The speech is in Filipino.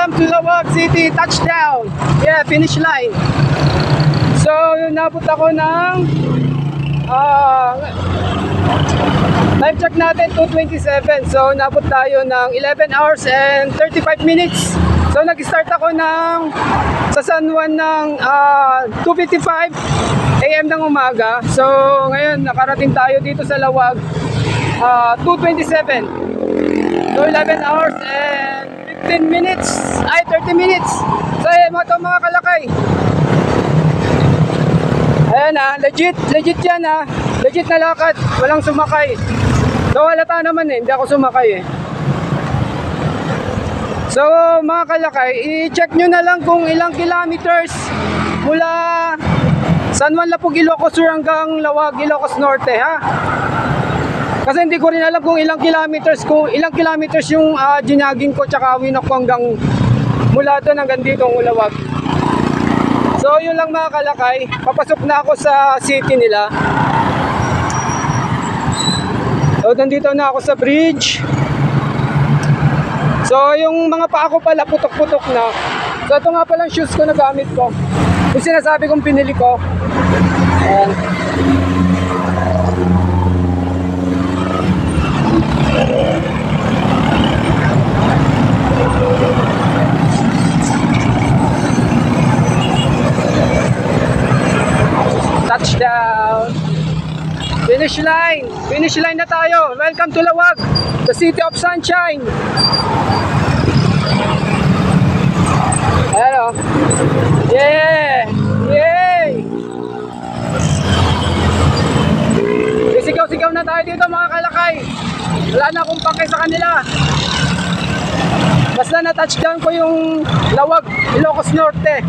Welcome to Lawag City, touchdown. Yeah, finish line. So, nabot ako ng time check natin 2:27. So, nabot tayo ng 11 hours and 35 minutes. So, nag-start ako sa San Juan ng 2:55 AM ng umaga. So, ngayon nakarating tayo dito sa Lawag 2:27. So, 11 hours and 15 minutes. Ay, 30 minutes. So, mga kalakay. Ayan legit yan legit na lakad, walang sumakay. So halata naman hindi ako sumakay So mga kalakay, i-check nyo na lang kung ilang kilometers mula San Juan Lapog, Ilocos Sur hanggang Lawag, Ilocos Norte kasi hindi ko rin alam kung ilang kilometers yung ginagin ko tsaka winok ko hanggang mula doon hanggang dito ng Lawag. So yun lang mga kalakay, papasok na ako sa city nila. So nandito na ako sa bridge. So yung mga paa ko pala putok-putok na. So ito nga palang shoes ko na gamit ko, yung sinasabi kong pinili ko. Ayan. Touchdown. Finish line na tayo. Welcome to Lawag, the city of sunshine. Ayan yeah. Yay. Sigaw-sigaw na tayo dito mga kalakay. Wala na akong pake sa kanila. Basta na touchdown ko yung Lawag, Ilocos Norte.